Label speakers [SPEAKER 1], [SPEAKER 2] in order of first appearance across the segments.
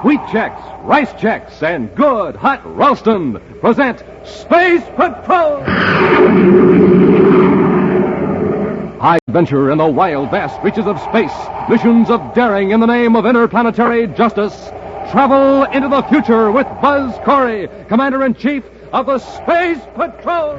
[SPEAKER 1] Wheat Chex, Rice Chex, and good hot Ralston present Space Patrol! High adventure in the wild, vast reaches of space. Missions of daring in the name of interplanetary justice. Travel into the future with Buzz Corey, Commander-in-Chief of the Space Patrol!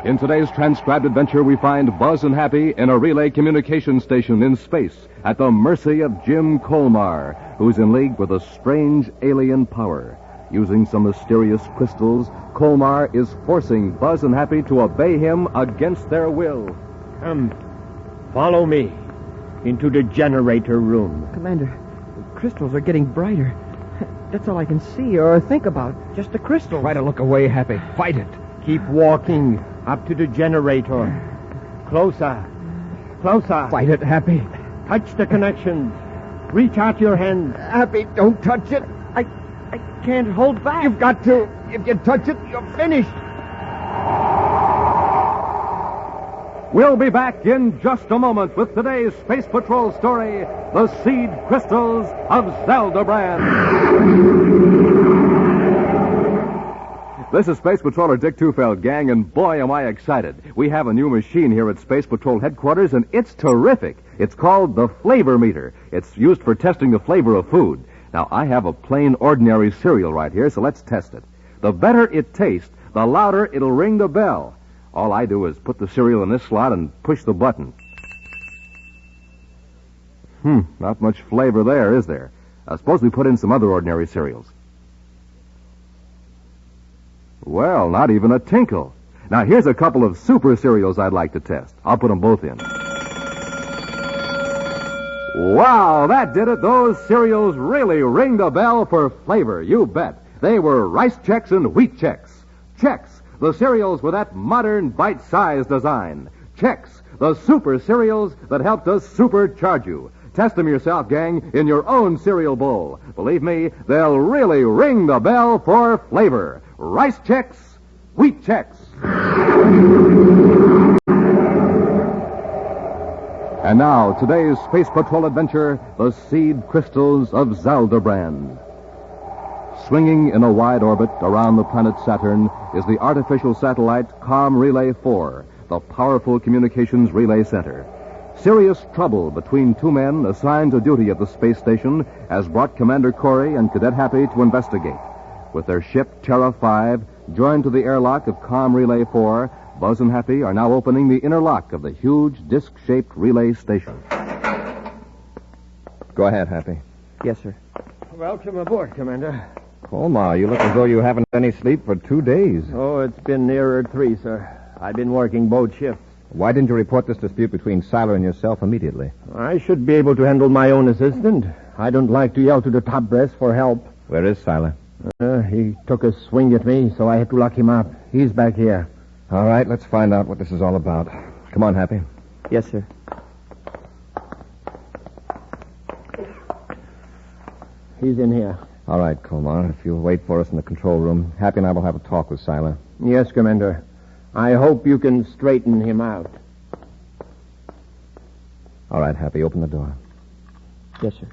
[SPEAKER 1] In today's transcribed adventure, we find Buzz and Happy in a relay communication station in space at the mercy of Jim Colmar, who's in league with a strange alien power. Using some mysterious crystals, Colmar is forcing Buzz and Happy to obey him against their will.
[SPEAKER 2] Come, follow me into the generator room.
[SPEAKER 3] Commander, the crystals are getting brighter. That's all I can see or think about. Just the crystals.
[SPEAKER 2] Try to look away, Happy. Fight it. Keep walking up to the generator. Closer. Closer.
[SPEAKER 3] Fight it, Happy.
[SPEAKER 2] Touch the connections. Reach out your hand.
[SPEAKER 3] Happy, don't touch it. I can't hold back.
[SPEAKER 2] You've got to. If you touch it, you're finished.
[SPEAKER 1] We'll be back in just a moment with today's Space Patrol story, The Seed Crystals of Zeldabran. This is Space Patroller Dick Tufeld, gang, and boy, am I excited. We have a new machine here at Space Patrol headquarters, and it's terrific. It's called the Flavor Meter. It's used for testing the flavor of food. Now, I have a plain, ordinary cereal right here, so let's test it. The better it tastes, the louder it'll ring the bell. All I do is put the cereal in this slot and push the button. Not much flavor there, is there? Suppose we put in some other ordinary cereals. Well, not even a tinkle. Now, here's a couple of super cereals I'd like to test. I'll put them both in. Wow, that did it. Those cereals really ring the bell for flavor, you bet. They were Rice Chex and Wheat Chex. Chex, the cereals with that modern bite-sized design. Chex, the super cereals that helped us supercharge you. Test them yourself, gang, in your own cereal bowl. Believe me, they'll really ring the bell for flavor. Rice Chex, Wheat Chex. And now, today's Space Patrol adventure, The Seed Crystals of Zeldabran. Swinging in a wide orbit around the planet Saturn is the artificial satellite Com Relay 4, the powerful communications relay center. Serious trouble between two men assigned to duty at the space station has brought Commander Corey and Cadet Happy to investigate. With their ship Terra 5 joined to the airlock of Com Relay 4, Buzz and Happy are now opening the inner lock of the huge disc-shaped relay station.
[SPEAKER 4] Go ahead, Happy.
[SPEAKER 3] Yes, sir.
[SPEAKER 2] Welcome aboard, Commander.
[SPEAKER 4] Colmar, you look as though you haven't had any sleep for 2 days.
[SPEAKER 2] Oh, it's been nearer 3, sir. I've been working both shifts.
[SPEAKER 4] Why didn't you report this dispute between Siler and yourself immediately?
[SPEAKER 2] I should be able to handle my own assistant. I don't like to yell to the top brass for help.
[SPEAKER 4] Where is Siler?
[SPEAKER 2] He took a swing at me, so I had to lock him up. He's back here.
[SPEAKER 4] All right, let's find out what this is all about. Come on, Happy.
[SPEAKER 3] Yes, sir.
[SPEAKER 2] He's in here.
[SPEAKER 4] All right, Colmar, if you'll wait for us in the control room, Happy and I will have a talk with Siler.
[SPEAKER 2] Yes, Commander. I hope you can straighten him out.
[SPEAKER 4] All right, Happy, open the door.
[SPEAKER 3] Yes, sir.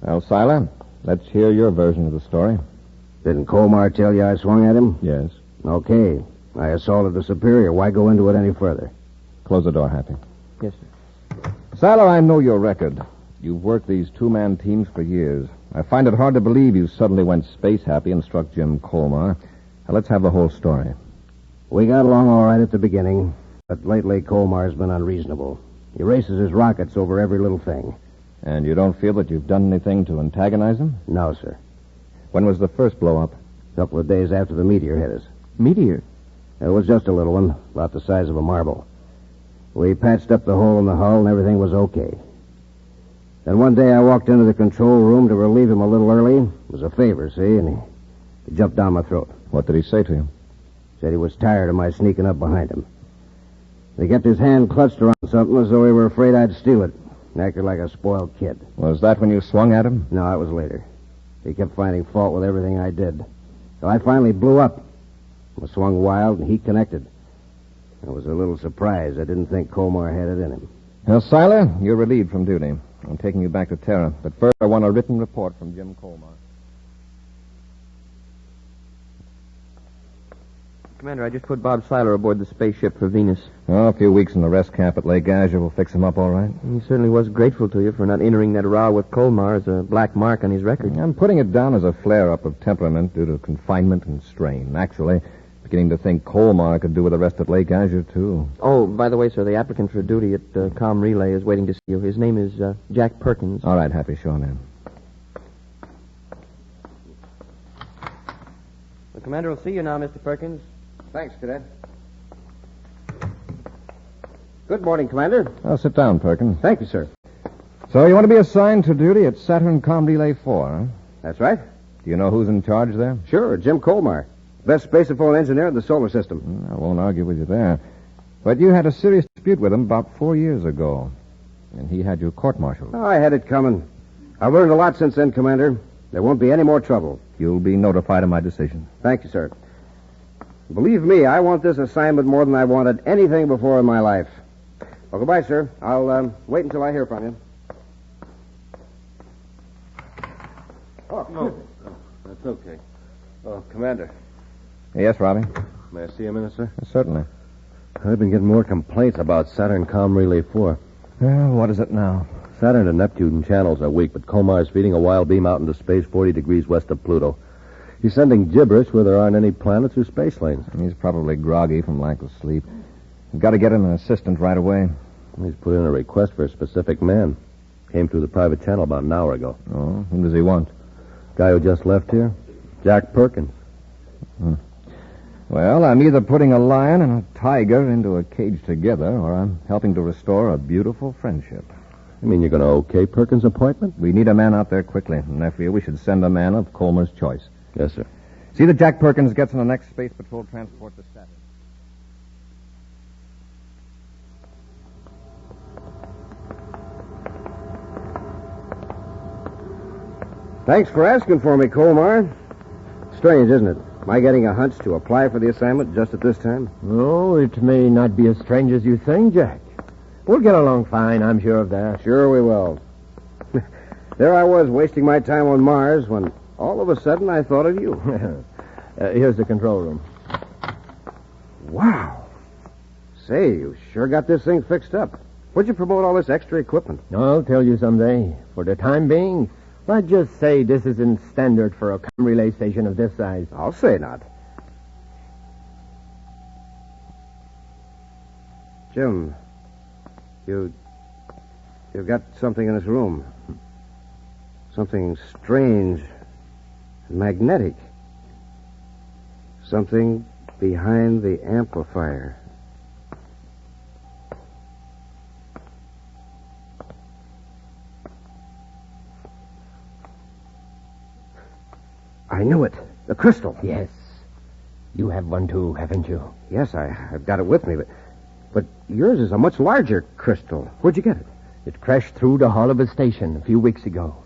[SPEAKER 4] Well, Siler, let's hear your version of the story.
[SPEAKER 5] Didn't Colmar tell you I swung at him?
[SPEAKER 4] Yes.
[SPEAKER 5] Okay. I assaulted the superior. Why go into it any further?
[SPEAKER 4] Close the door, Happy.
[SPEAKER 3] Yes, sir.
[SPEAKER 4] Siler, I know your record. You've worked these two-man teams for years. I find it hard to believe you suddenly went space happy and struck Jim Colmar. Now, let's have the whole story.
[SPEAKER 5] We got along all right at the beginning, but lately Colmar's been unreasonable. He races his rockets over every little thing.
[SPEAKER 4] And you don't feel that you've done anything to antagonize him?
[SPEAKER 5] No, sir.
[SPEAKER 4] When was the first blow-up?
[SPEAKER 5] A couple of days after the meteor hit us.
[SPEAKER 3] Meteor?
[SPEAKER 5] It was just a little one, about the size of a marble. We patched up the hole in the hull and everything was okay. Then one day I walked into the control room to relieve him a little early. It was a favor, see, and he jumped down my throat.
[SPEAKER 4] What did he say to you?
[SPEAKER 5] Said he was tired of my sneaking up behind him. He kept his hand clutched around something as though he were afraid I'd steal it. Acted like a spoiled kid.
[SPEAKER 4] Was that when you swung at him?
[SPEAKER 5] No, it was later. He kept finding fault with everything I did. So I finally blew up. I swung wild, and he connected. I was a little surprised. I didn't think Colmar had it in him.
[SPEAKER 4] Now, Siler, you're relieved from duty. I'm taking you back to Terra. But first, I want a written report from Jim Colmar.
[SPEAKER 3] Commander, I just put Bob Siler aboard the spaceship for Venus.
[SPEAKER 4] Oh, a few weeks in the rest camp at Lake Azure will fix him up all right.
[SPEAKER 3] He certainly was grateful to you for not entering that row with Colmar as a black mark on his record.
[SPEAKER 4] I'm putting it down as a flare-up of temperament due to confinement and strain. Actually, beginning to think Colmar could do with the rest at Lake Azure, too.
[SPEAKER 3] Oh, by the way, sir, the applicant for duty at Com Relay is waiting to see you. His name is Jack Perkins.
[SPEAKER 4] All right, Happy. Show him in.
[SPEAKER 3] The commander will see you now, Mr. Perkins.
[SPEAKER 5] Thanks, Cadet. Good morning, Commander.
[SPEAKER 4] Oh, sit down, Perkins.
[SPEAKER 5] Thank you, sir.
[SPEAKER 4] So you want to be assigned to duty at Saturn Com Relay 4, huh?
[SPEAKER 5] That's right.
[SPEAKER 4] Do you know who's in charge there?
[SPEAKER 5] Sure, Jim Colmar. Best spaceophone engineer in the solar system.
[SPEAKER 4] I won't argue with you there. But you had a serious dispute with him about 4 years ago. And he had you court-martialed.
[SPEAKER 5] Oh, I had it coming. I've learned a lot since then, Commander. There won't be any more trouble.
[SPEAKER 4] You'll be notified of my decision.
[SPEAKER 5] Thank you, sir. Believe me, I want this assignment more than I wanted anything before in my life. Well, goodbye, sir. I'll wait until I hear from you. Oh,
[SPEAKER 6] no. That's okay. Oh, Commander,
[SPEAKER 4] Yes, Robbie?
[SPEAKER 6] may I see a minute, sir?
[SPEAKER 4] Certainly.
[SPEAKER 6] I've been getting more complaints about Saturn Com Relay 4.
[SPEAKER 4] What is it now?
[SPEAKER 6] Saturn and Neptune channels are weak, but Colmar's feeding a wild beam out into space 40 degrees west of Pluto. He's sending gibberish where there aren't any planets or space lanes.
[SPEAKER 4] He's probably groggy from lack of sleep. We've got to get him an assistant right away.
[SPEAKER 6] He's put in a request for a specific man. Came through the private channel about an hour ago.
[SPEAKER 4] Oh, who does he want?
[SPEAKER 6] Guy who just left here? Jack Perkins.
[SPEAKER 4] Well, I'm either putting a lion and a tiger into a cage together, or I'm helping to restore a beautiful friendship.
[SPEAKER 6] You mean you're going to okay Perkins' appointment?
[SPEAKER 4] We need a man out there quickly, and I feel we should send a man of Colmar's choice.
[SPEAKER 6] Yes, sir.
[SPEAKER 4] See that Jack Perkins gets on the next Space Patrol transport to Saturn.
[SPEAKER 5] Thanks for asking for me, Colmar. Strange, isn't it? Am I getting a hunch to apply for the assignment just at this time?
[SPEAKER 2] Oh, it may not be as strange as you think, Jack. We'll get along fine, I'm sure of that.
[SPEAKER 5] Sure we will. There I was, wasting my time on Mars, when all of a sudden I thought of you.
[SPEAKER 2] Here's the control room.
[SPEAKER 5] Wow. Say, you sure got this thing fixed up. What'd you promote all this extra equipment?
[SPEAKER 2] I'll tell you someday. For the time being, let's just say this isn't standard for a com relay station of this size.
[SPEAKER 5] I'll say not. Jim, you've got something in this room. Something strange and magnetic. Something behind the amplifier. I knew it. The crystal.
[SPEAKER 2] Yes. You have one too, haven't you?
[SPEAKER 5] Yes, I've got it with me, but yours is a much larger crystal. Where'd you get it?
[SPEAKER 2] It crashed through the hull of a station a few weeks ago.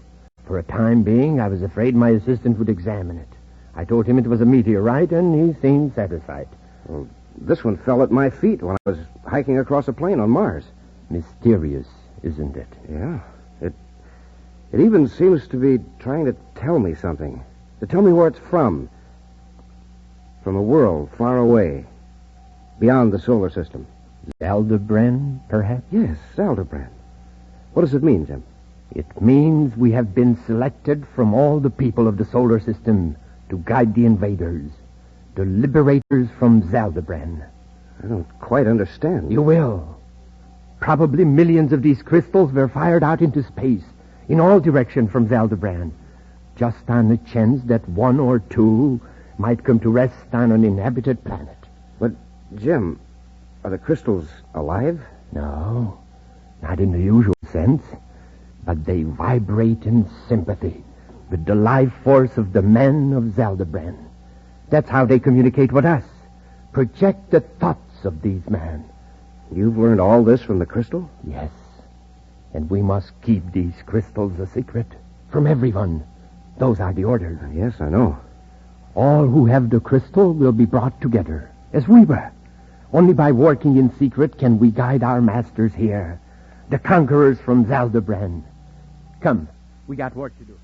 [SPEAKER 2] For a time being, I was afraid my assistant would examine it. I told him it was a meteorite, and he seemed satisfied.
[SPEAKER 5] Well, this one fell at my feet when I was hiking across a plain on Mars.
[SPEAKER 2] Mysterious, isn't it?
[SPEAKER 5] Yeah. It even seems to be trying to tell me something. To tell me where it's from. From a world far away. Beyond the solar system.
[SPEAKER 2] Zeldabran, perhaps?
[SPEAKER 5] Yes, Zeldabran. What does it mean, Jim?
[SPEAKER 2] It means we have been selected from all the people of the solar system to guide the invaders, the liberators from Zeldabran.
[SPEAKER 5] I don't quite understand.
[SPEAKER 2] You will. Probably millions of these crystals were fired out into space, in all directions from Zeldabran, just on the chance that one or two might come to rest on an inhabited planet.
[SPEAKER 5] But, Jim, are the crystals alive?
[SPEAKER 2] No, not in the usual sense, but they vibrate in sympathy with the life force of the men of Zeldabran. That's how they communicate with us, project the thoughts of these men.
[SPEAKER 5] You've learned all this from the crystal?
[SPEAKER 2] Yes, and we must keep these crystals a secret from everyone. Those are the orders.
[SPEAKER 5] Yes, I know.
[SPEAKER 2] All who have the crystal will be brought together, as we were, Only by working in secret can we guide our masters here, the conquerors from Zeldabran. Come, we got work to do.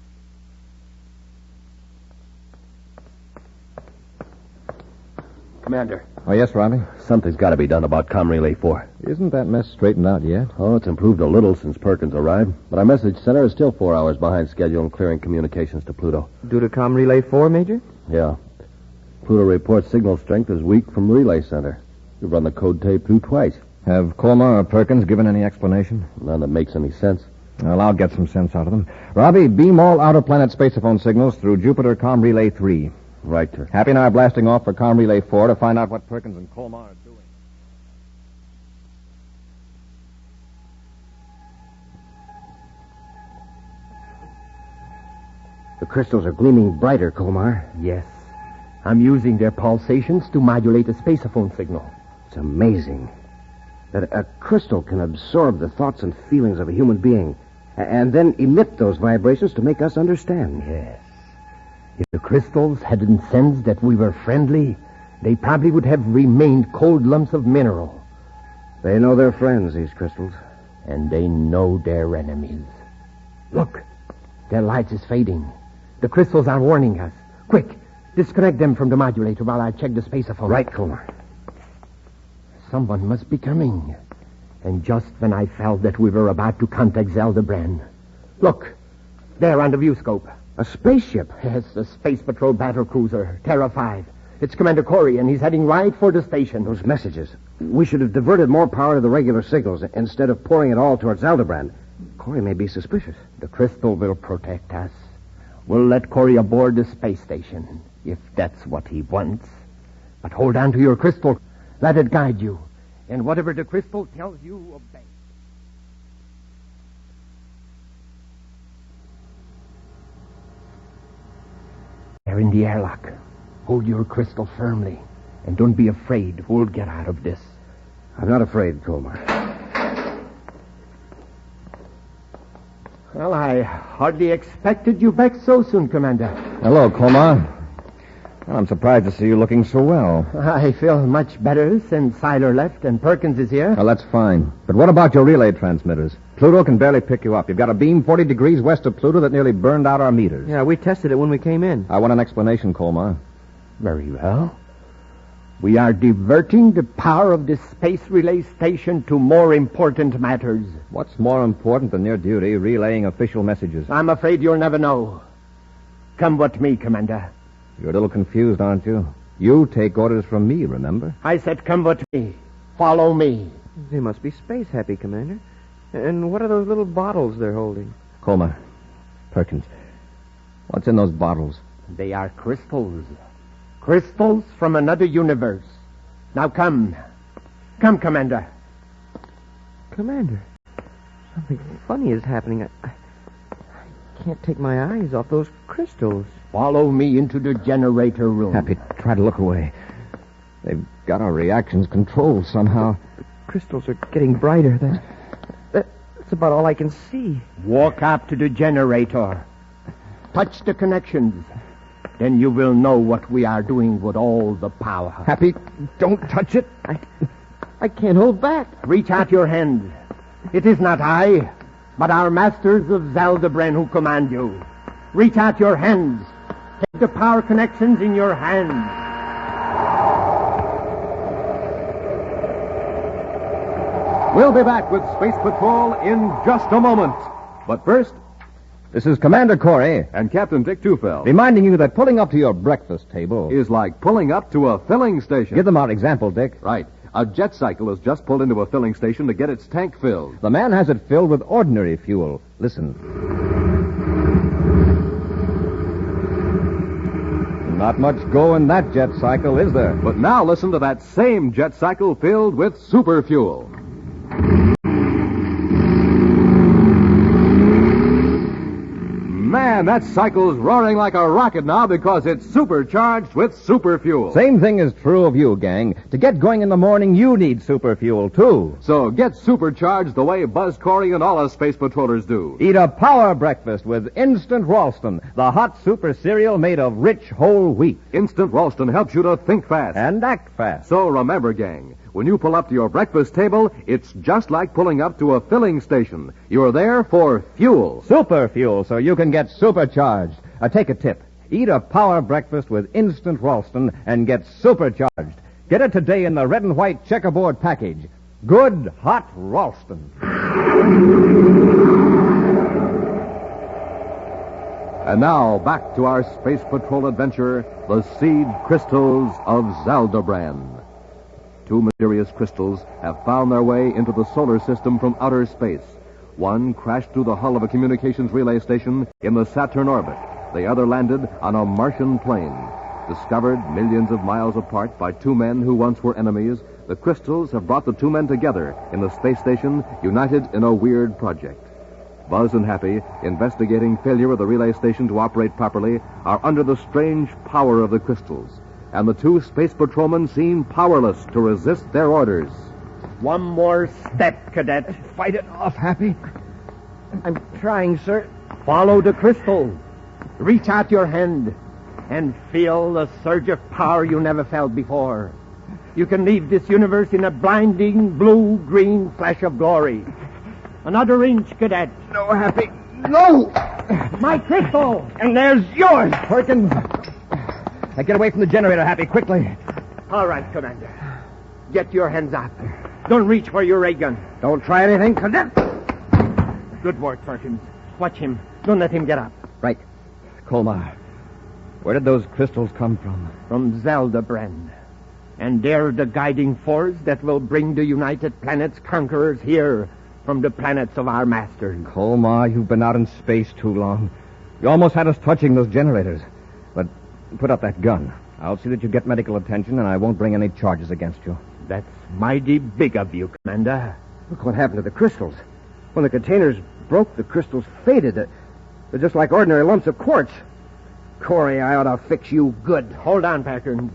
[SPEAKER 2] Commander.
[SPEAKER 4] Oh, yes, Robbie?
[SPEAKER 6] Something's got to be done about Com Relay 4.
[SPEAKER 4] Isn't that mess straightened out yet?
[SPEAKER 6] Oh, it's improved a little since Perkins arrived, but our message center is still 4 hours behind schedule in clearing communications to Pluto.
[SPEAKER 3] Due to Com Relay 4, Major?
[SPEAKER 6] Yeah. Pluto reports signal strength is weak from Relay Center. We've run the code tape through twice.
[SPEAKER 4] Have Colmar or Perkins given any explanation?
[SPEAKER 6] None that makes any sense.
[SPEAKER 4] Well, I'll get some sense out of them. Robbie, beam all outer-planet spaceophone signals through Jupiter Com Relay 3.
[SPEAKER 6] Right, sir.
[SPEAKER 4] Happy and I are blasting off for Com Relay 4 to find out what Perkins and Colmar are doing.
[SPEAKER 5] The crystals are gleaming brighter, Colmar.
[SPEAKER 2] Yes. I'm using their pulsations to modulate a spaceophone signal.
[SPEAKER 5] It's amazing that a crystal can absorb the thoughts and feelings of a human being and then emit those vibrations to make us understand.
[SPEAKER 2] Yes. If the crystals hadn't sensed that we were friendly, they probably would have remained cold lumps of mineral.
[SPEAKER 5] They know their friends, these crystals.
[SPEAKER 2] And they know their enemies. Look, their light is fading. The crystals are warning us. Quick, disconnect them from the modulator while I check the spaceophone.
[SPEAKER 5] Right, Colmar.
[SPEAKER 2] Someone must be coming. And just when I felt that we were about to contact Zeldabran. Look, there on the view scope.
[SPEAKER 5] A spaceship.
[SPEAKER 2] Yes, a Space Patrol battle cruiser, Terra 5. It's Commander Corey, and he's heading right for the station.
[SPEAKER 5] Those messages. We should have diverted more power to the regular signals instead of pouring it all towards Zeldabran. Corey may be suspicious.
[SPEAKER 2] The crystal will protect us. We'll let Corey aboard the space station, if that's what he wants. But hold on to your crystal. Let it guide you. And whatever the crystal tells you, obey. They're in the airlock. Hold your crystal firmly. And don't be afraid. We'll get out of this.
[SPEAKER 5] I'm not afraid, Colmar.
[SPEAKER 2] Well, I hardly expected you back so soon, Commander.
[SPEAKER 4] Hello, Colmar. Well, I'm surprised to see you looking so well.
[SPEAKER 2] I feel much better since Seiler left and Perkins is here.
[SPEAKER 4] Well, that's fine. But what about your relay transmitters? Pluto can barely pick you up. You've got a beam 40 degrees west of Pluto that nearly burned out our meters.
[SPEAKER 3] Yeah, we tested it when we came in.
[SPEAKER 4] I want an explanation, Colmar.
[SPEAKER 2] Very well. We are diverting the power of this space relay station to more important matters.
[SPEAKER 4] What's more important than your duty, relaying official messages?
[SPEAKER 2] I'm afraid you'll never know. Come with me, Commander.
[SPEAKER 4] You're a little confused, aren't you? You take orders from me, remember?
[SPEAKER 2] I said come with me. Follow me.
[SPEAKER 3] They must be space happy, Commander. And what are those little bottles they're holding?
[SPEAKER 4] Colmar, Perkins, what's in those bottles?
[SPEAKER 2] They are crystals. Crystals from another universe. Now come. Come, Commander.
[SPEAKER 3] Commander, something funny is happening. I can't take my eyes off those crystals.
[SPEAKER 2] Follow me into the generator room.
[SPEAKER 4] Happy, try to look away. They've got our reactions controlled somehow.
[SPEAKER 3] The crystals are getting brighter. That's about all I can see.
[SPEAKER 2] Walk up to the generator. Touch the connections. Then you will know what we are doing with all the power.
[SPEAKER 4] Happy, don't touch it.
[SPEAKER 3] I can't hold back.
[SPEAKER 2] Reach out your hands. It is not I, but our masters of Zeldabran who command you. Reach out your hands. Take the power connections in your hands.
[SPEAKER 1] We'll be back with Space Patrol in just a moment. But first,
[SPEAKER 4] This is Commander Corey,
[SPEAKER 1] and Captain Dick Tufeld
[SPEAKER 4] reminding you that pulling up to your breakfast table
[SPEAKER 1] is like pulling up to a filling station.
[SPEAKER 4] Give them our example, Dick.
[SPEAKER 1] Right. A jet cycle has just pulled into a filling station to get its tank filled.
[SPEAKER 4] The man has it filled with ordinary fuel. Listen. Not much go in that jet cycle, is there?
[SPEAKER 1] But now listen to that same jet cycle filled with super fuel. Man, that cycle's roaring like a rocket now because it's supercharged with super fuel.
[SPEAKER 4] Same thing is true of you, gang. To get going in the morning, you need super fuel, too.
[SPEAKER 1] So get supercharged the way Buzz Corey and all us space patrollers do.
[SPEAKER 4] Eat a power breakfast with Instant Ralston, the hot super cereal made of rich whole wheat.
[SPEAKER 1] Instant Ralston helps you to think fast.
[SPEAKER 4] And act fast.
[SPEAKER 1] So remember, gang, When you pull up to your breakfast table, it's just like pulling up to a filling station. You're there for fuel.
[SPEAKER 4] Super fuel, so you can get supercharged. Take a tip. Eat a power breakfast with instant Ralston and get supercharged. Get it today in the red and white checkerboard package. Good, hot Ralston.
[SPEAKER 1] And now, back to our Space Patrol adventure, the seed crystals of Zeldabran. Two mysterious crystals have found their way into the solar system from outer space. One crashed through the hull of a communications relay station in the Saturn orbit. The other landed on a Martian plain. Discovered millions of miles apart by two men who once were enemies, the crystals have brought the two men together in the space station, united in a weird project. Buzz and Happy, investigating failure of the relay station to operate properly, are under the strange power of the crystals. And the two space patrolmen seem powerless to resist their orders.
[SPEAKER 2] One more step, Cadet.
[SPEAKER 4] Fight it off, Happy.
[SPEAKER 3] I'm trying, sir.
[SPEAKER 2] Follow the crystal. Reach out your hand and feel the surge of power you never felt before. You can leave this universe in a blinding blue-green flash of glory. Another inch, Cadet.
[SPEAKER 4] No, Happy. No!
[SPEAKER 2] My crystal!
[SPEAKER 4] And there's yours, Perkins. Now get away from the generator, Happy, quickly.
[SPEAKER 2] All right, Commander. Get your hands up. Don't reach for your ray gun.
[SPEAKER 5] Don't try anything, Cadet.
[SPEAKER 2] Good work, Perkins. Watch him. Don't let him get up.
[SPEAKER 4] Right. Colmar, where did those crystals come from?
[SPEAKER 2] From Zeldabran. And they're the guiding force that will bring the United Planets conquerors here from the planets of our masters.
[SPEAKER 4] Colmar, you've been out in space too long. You almost had us touching those generators. But put up that gun. I'll see that you get medical attention, and I won't bring any charges against you.
[SPEAKER 2] That's mighty big of you, Commander.
[SPEAKER 5] Look what happened to the crystals. When the containers broke, the crystals faded. They're just like ordinary lumps of quartz. Corey, I ought to fix you good.
[SPEAKER 2] Hold on, Perkins.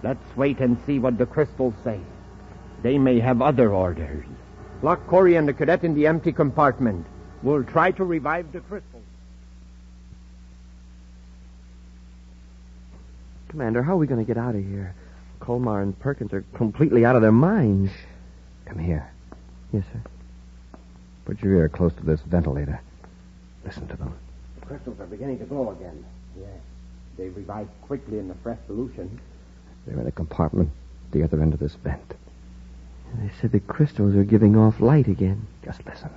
[SPEAKER 2] Let's wait and see what the crystals say. They may have other orders. Lock Corey and the cadet in the empty compartment. We'll try to revive the crystals.
[SPEAKER 3] Commander, how are we going to get out of here? Colmar and Perkins are completely out of their minds.
[SPEAKER 4] Come here.
[SPEAKER 3] Yes, sir.
[SPEAKER 4] Put your ear close to this ventilator. Listen to them.
[SPEAKER 5] The crystals are beginning to glow again.
[SPEAKER 2] Yes. They revived quickly in the fresh solution.
[SPEAKER 4] They're in a compartment at the other end of this vent.
[SPEAKER 3] They said the crystals are giving off light again.
[SPEAKER 4] Just listen.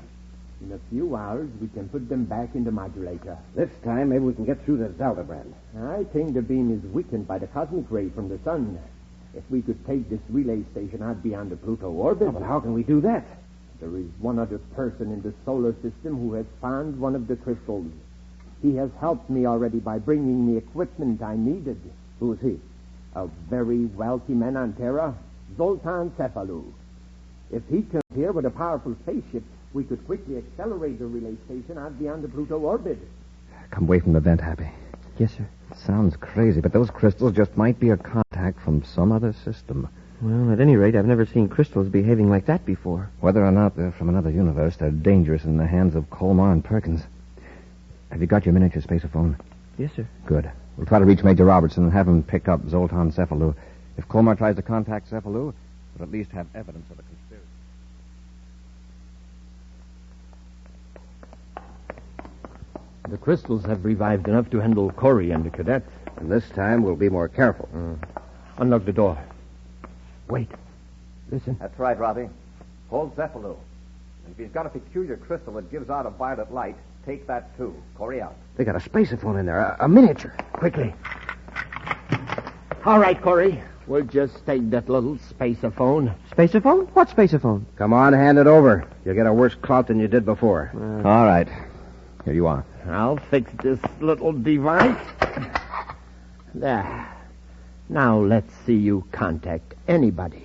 [SPEAKER 2] In a few hours, we can put them back in the modulator.
[SPEAKER 5] This time, maybe we can get through to Zeldabran.
[SPEAKER 2] I think the beam is weakened by the cosmic ray from the sun. If we could take this relay station out beyond the Pluto orbit...
[SPEAKER 5] Oh, but how can we do that?
[SPEAKER 2] There is one other person in the solar system who has found one of the crystals. He has helped me already by bringing the equipment I needed.
[SPEAKER 5] Who is he?
[SPEAKER 2] A very wealthy man on Terra, Zoltan Cephalou. If he comes here with a powerful spaceship, we could quickly accelerate the relay station out beyond the Pluto orbit.
[SPEAKER 4] Come away from the vent, Happy.
[SPEAKER 3] Yes, sir.
[SPEAKER 4] Sounds crazy, but those crystals just might be a contact from some other system.
[SPEAKER 3] Well, at any rate, I've never seen crystals behaving like that before.
[SPEAKER 4] Whether or not they're from another universe, they're dangerous in the hands of Colmar and Perkins. Have you got your miniature spaceophone?
[SPEAKER 3] Yes, sir.
[SPEAKER 4] Good. We'll try to reach Major Robertson and have him pick up Zoltan Cephalou. If Colmar tries to contact Cephalou, we'll at least have evidence of a conspiracy.
[SPEAKER 2] The crystals have revived enough to handle Corey and the cadets.
[SPEAKER 5] And this time, we'll be more careful.
[SPEAKER 2] Unlock the door. Wait. Listen.
[SPEAKER 4] That's right, Robbie. Hold Cephalou. If he's got a peculiar crystal that gives out a violet light, take that too. Corey out.
[SPEAKER 5] They got a spaceophone in there, a miniature.
[SPEAKER 2] Quickly. All right, Corey. We'll just take that little spaceophone.
[SPEAKER 3] Spaceophone? What spaceophone?
[SPEAKER 5] Come on, hand it over. You'll get a worse clout than you did before.
[SPEAKER 4] All right. Here you are.
[SPEAKER 2] I'll fix this little device. There. Now let's see you contact anybody.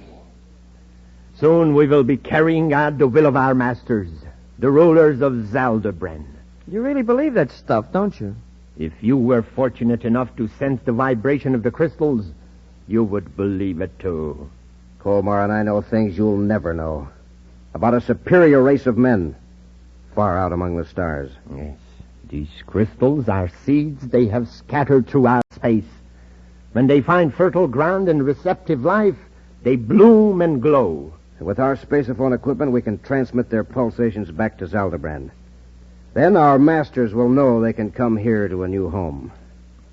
[SPEAKER 2] Soon we will be carrying out the will of our masters, the rulers of Zeldabran.
[SPEAKER 3] You really believe that stuff, don't you?
[SPEAKER 2] If you were fortunate enough to sense the vibration of the crystals, you would believe it too.
[SPEAKER 5] Colmar and I know things you'll never know. About a superior race of men, far out among the stars.
[SPEAKER 2] Yes. These crystals are seeds they have scattered throughout space. When they find fertile ground and receptive life, They bloom and glow.
[SPEAKER 5] With our spaceophone equipment, we can transmit their pulsations back to Zeldabran. Then our masters will know they can come here to a new home.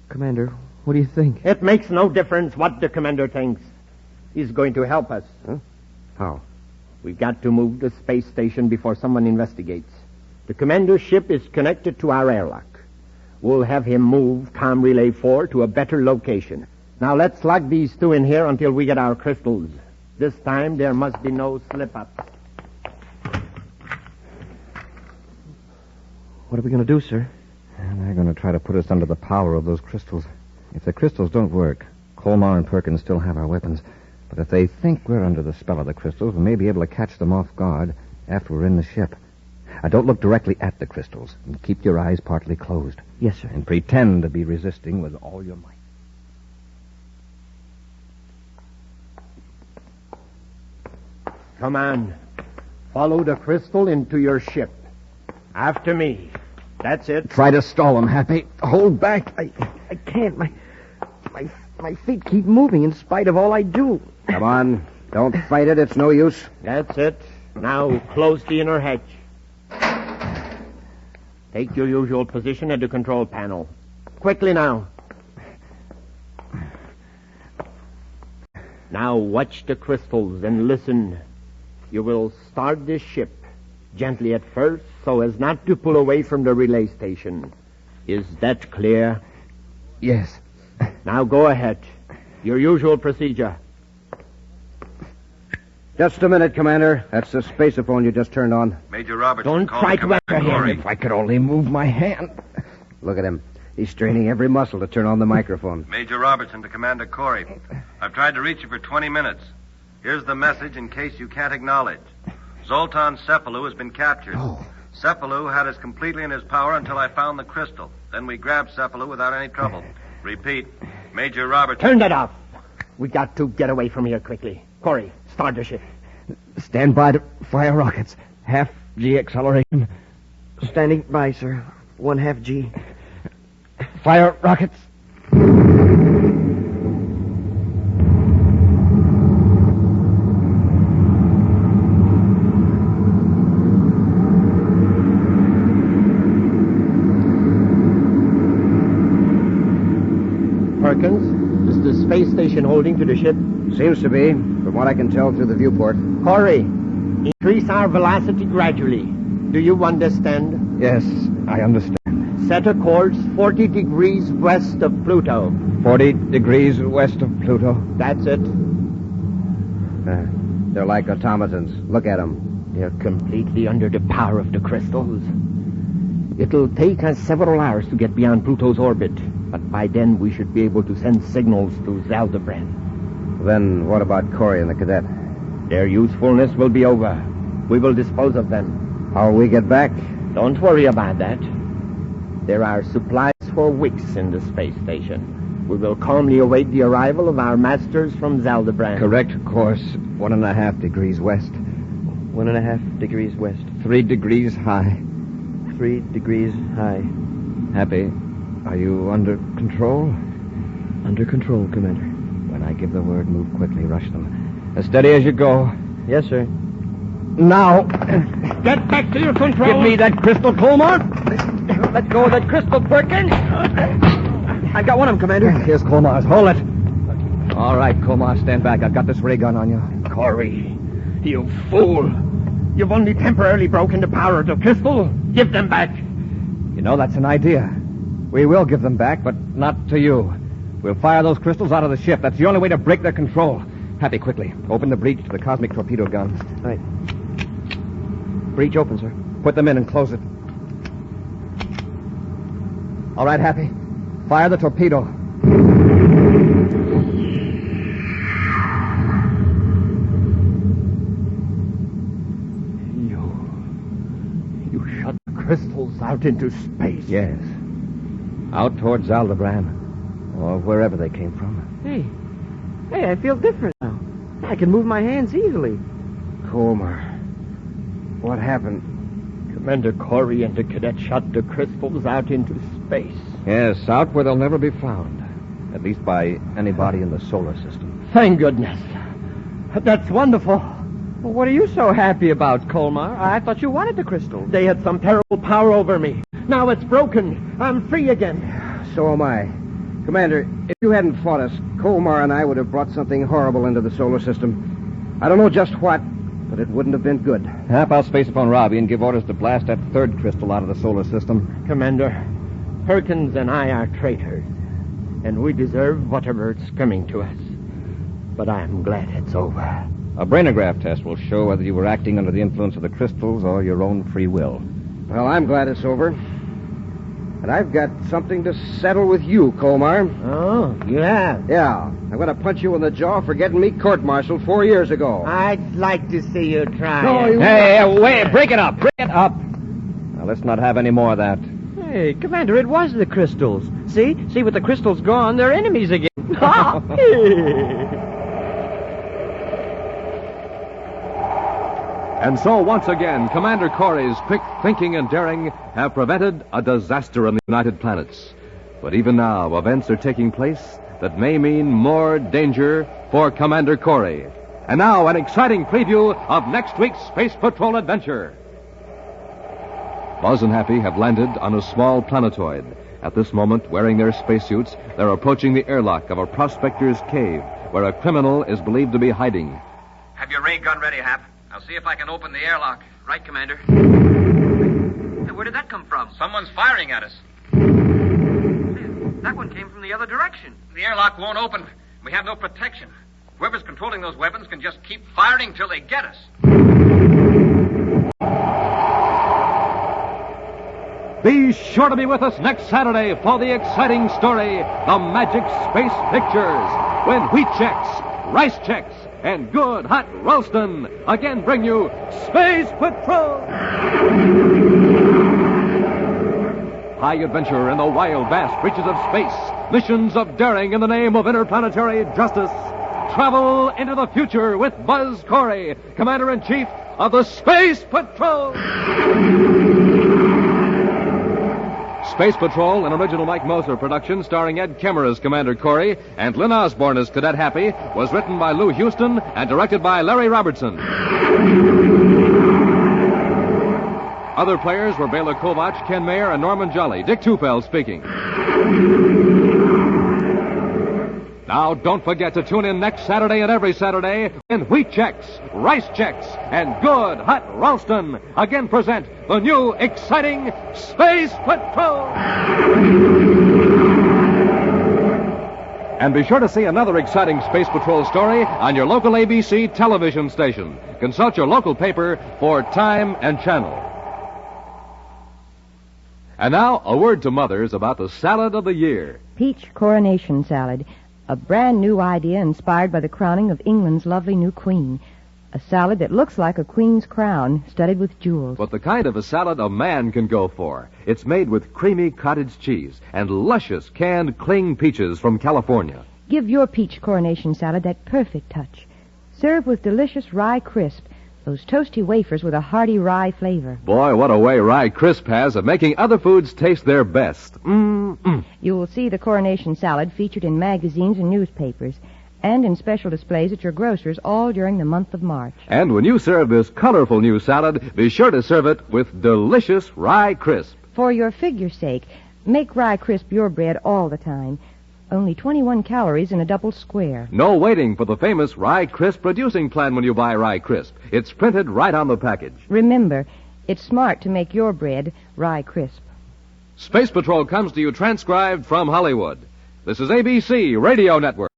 [SPEAKER 3] Commander, what do you think?
[SPEAKER 2] It makes no difference what the commander thinks. He's going to help us.
[SPEAKER 5] Huh? How?
[SPEAKER 2] We've got to move the space station before someone investigates. The commander's ship is connected to our airlock. We'll have him move Com Relay 4 to a better location. Now let's lock these two in here until we get our crystals. This time there must be no slip-ups.
[SPEAKER 3] What are we going to do, sir?
[SPEAKER 4] They're going to try to put us under the power of those crystals. If the crystals don't work, Colmar and Perkins still have our weapons. But if they think we're under the spell of the crystals, we may be able to catch them off guard after we're in the ship. Don't look directly at the crystals. And keep your eyes partly closed.
[SPEAKER 3] Yes, sir.
[SPEAKER 4] And pretend to be resisting with all your might.
[SPEAKER 2] Come on. Follow the crystal into your ship. After me. That's it.
[SPEAKER 4] Try to stall them, Happy. Hold back.
[SPEAKER 3] I can't. My feet keep moving in spite of all I do.
[SPEAKER 5] Come on. Don't fight it. It's no use.
[SPEAKER 2] That's it. Now close the inner hatch. Take your usual position at the control panel. Quickly now. Now watch the crystals and listen. You will start this ship gently at first so as not to pull away from the relay station. Is that clear?
[SPEAKER 4] Yes.
[SPEAKER 2] Now go ahead. Your usual procedure.
[SPEAKER 5] Just a minute, Commander. That's the spaceophone you just turned on.
[SPEAKER 7] Major Robertson,
[SPEAKER 2] Don't
[SPEAKER 7] call
[SPEAKER 2] try
[SPEAKER 7] the
[SPEAKER 2] to enter him.
[SPEAKER 7] Corey.
[SPEAKER 4] If I could only move my hand.
[SPEAKER 5] Look at him. He's straining every muscle to turn on the microphone.
[SPEAKER 7] Major Robertson to Commander Corey. I've tried to reach you for 20 minutes. Here's the message in case you can't acknowledge. Zoltan Cephalou has been captured. Cephalou had us completely in his power until I found the crystal. Then we grabbed Cephalou without any trouble. Repeat, Major Robertson.
[SPEAKER 2] Turn that off. We got to get away from here quickly. Corey, start the ship.
[SPEAKER 4] Stand by to fire rockets. Half G acceleration.
[SPEAKER 3] Standing by, sir. 1/2 G.
[SPEAKER 4] Fire rockets.
[SPEAKER 2] Perkins, is the space station holding to the ship?
[SPEAKER 5] Seems to be, from what I can tell through the viewport.
[SPEAKER 2] Corey, increase our velocity gradually. Do you understand?
[SPEAKER 4] Yes, I understand.
[SPEAKER 2] Set a course 40 degrees west of Pluto.
[SPEAKER 4] 40 degrees west of Pluto.
[SPEAKER 2] That's it.
[SPEAKER 5] They're like automatons. Look at them.
[SPEAKER 2] They're completely under the power of the crystals. It'll take us several hours to get beyond Pluto's orbit, but by then we should be able to send signals to Zeldabran.
[SPEAKER 5] Then what about Corey and the cadet?
[SPEAKER 2] Their usefulness will be over. We will dispose of them.
[SPEAKER 5] How will we get back?
[SPEAKER 2] Don't worry about that. There are supplies for weeks in the space station. We will calmly await the arrival of our masters from Zeldabran.
[SPEAKER 4] Correct course. 1.5 degrees west.
[SPEAKER 3] 1.5 degrees west.
[SPEAKER 4] 3 degrees high.
[SPEAKER 3] 3 degrees high.
[SPEAKER 4] Happy, are you under control?
[SPEAKER 3] Under control, Commander.
[SPEAKER 4] When I give the word, move quickly, rush them. As steady as you go.
[SPEAKER 3] Yes, sir.
[SPEAKER 4] Now,
[SPEAKER 2] Get back to your control.
[SPEAKER 4] give me that crystal, Colmar. Let go of that crystal, Perkins.
[SPEAKER 3] I got one of them, Commander.
[SPEAKER 4] Here's Colmar's. Hold it. All right, Colmar, stand back. I've got this ray gun on you.
[SPEAKER 2] Corey, you fool. You've only temporarily broken the power of the crystal. Give them back.
[SPEAKER 4] You know, that's an idea. We will give them back, but not to you. We'll fire those crystals out of the ship. That's the only way to break their control. Happy, quickly. Open the breech to the cosmic torpedo gun.
[SPEAKER 3] Right. Breach open, sir.
[SPEAKER 4] Put them in and close it. All right, Happy. Fire the torpedo.
[SPEAKER 2] You shot the crystals out into space.
[SPEAKER 4] Yes. Out towards Zeldabran. Or wherever they came from.
[SPEAKER 3] Hey, I feel different now. I can move my hands easily.
[SPEAKER 5] Colmar. What happened?
[SPEAKER 2] Commander Corey and the cadet shot the crystals out into space.
[SPEAKER 4] Yes, out where they'll never be found. At least by anybody in the solar system.
[SPEAKER 2] Thank goodness. That's wonderful.
[SPEAKER 3] Well, what are you so happy about, Colmar? I thought you wanted the crystals.
[SPEAKER 2] They had some terrible power over me. Now it's broken. I'm free again.
[SPEAKER 5] So am I. Commander, if you hadn't fought us, Colmar and I would have brought something horrible into the solar system. I don't know just what, but it wouldn't have been good.
[SPEAKER 4] Hap, I'll space upon Robbie and give orders to blast that third crystal out of the solar system.
[SPEAKER 2] Commander, Perkins and I are traitors, and we deserve whatever's coming to us. But I'm glad it's over.
[SPEAKER 4] A brainograph test will show whether you were acting under the influence of the crystals or your own free will.
[SPEAKER 5] Well, I'm glad it's over. And I've got something to settle with you, Colmar.
[SPEAKER 2] Oh, you have?
[SPEAKER 5] Yeah. I'm going to punch you in the jaw for getting me court-martialed 4 years ago.
[SPEAKER 2] I'd like to see you try.
[SPEAKER 5] No, you...
[SPEAKER 4] Hey, wait, break it up. Break it up. Now, let's not have any more of that.
[SPEAKER 3] Hey, Commander, it was the crystals. See, with the crystals gone, they're enemies again.
[SPEAKER 1] And so, once again, Commander Corey's quick thinking and daring have prevented a disaster on the United Planets. But even now, events are taking place that may mean more danger for Commander Corey. And now, an exciting preview of next week's Space Patrol adventure. Buzz and Happy have landed on a small planetoid. At this moment, wearing their spacesuits, they're approaching the airlock of a prospector's cave, where a criminal is believed to be hiding.
[SPEAKER 8] Have your ray gun ready, Hap. I'll see if I can open the airlock. Right, Commander. Hey, where did that come from? Someone's firing at us. Hey, that one came from the other direction. The airlock won't open. We have no protection. Whoever's controlling those weapons can just keep firing till they get us.
[SPEAKER 1] Be sure to be with us next Saturday for the exciting story, The Magic Space Pictures, when Wheat Chex, Rice Chex, and Good Hot Ralston again bring you Space Patrol! High adventure in the wild, vast reaches of space. Missions of daring in the name of interplanetary justice. Travel into the future with Buzz Corey, Commander-in-Chief of the Space Patrol! Space Patrol, an original Mike Moser production starring Ed Kemmer as Commander Corey and Lynn Osborne as Cadet Happy, was written by Lou Houston and directed by Larry Robertson. Other players were Bela Kovach, Ken Mayer, and Norman Jolly. Dick Tufeld speaking. Now, don't forget to tune in next Saturday and every Saturday when Wheat Chex, Rice Chex, and Good Hot Ralston again present the new, exciting Space Patrol! And be sure to see another exciting Space Patrol story on your local ABC television station. Consult your local paper for time and channel. And now, a word to mothers about the salad of the year.
[SPEAKER 9] Peach coronation salad. A brand new idea inspired by the crowning of England's lovely new queen. A salad that looks like a queen's crown, studded with jewels.
[SPEAKER 1] But the kind of a salad a man can go for. It's made with creamy cottage cheese and luscious canned cling peaches from California.
[SPEAKER 9] Give your peach coronation salad that perfect touch. Serve with delicious rye crisp, those toasty wafers with a hearty rye flavor.
[SPEAKER 1] Boy, what a way Rye Crisp has of making other foods taste their best.
[SPEAKER 9] You will see the coronation salad featured in magazines and newspapers, and in special displays at your grocer's all during the month of March.
[SPEAKER 1] And when you serve this colorful new salad, be sure to serve it with delicious Rye Crisp.
[SPEAKER 9] For your figure's sake, make Rye Crisp your bread all the time. Only 21 calories in a double square.
[SPEAKER 1] No waiting for the famous Rye Crisp reducing plan when you buy Rye Crisp. It's printed right on the package.
[SPEAKER 9] Remember, it's smart to make your bread Rye Crisp.
[SPEAKER 1] Space Patrol comes to you transcribed from Hollywood. This is ABC Radio Network.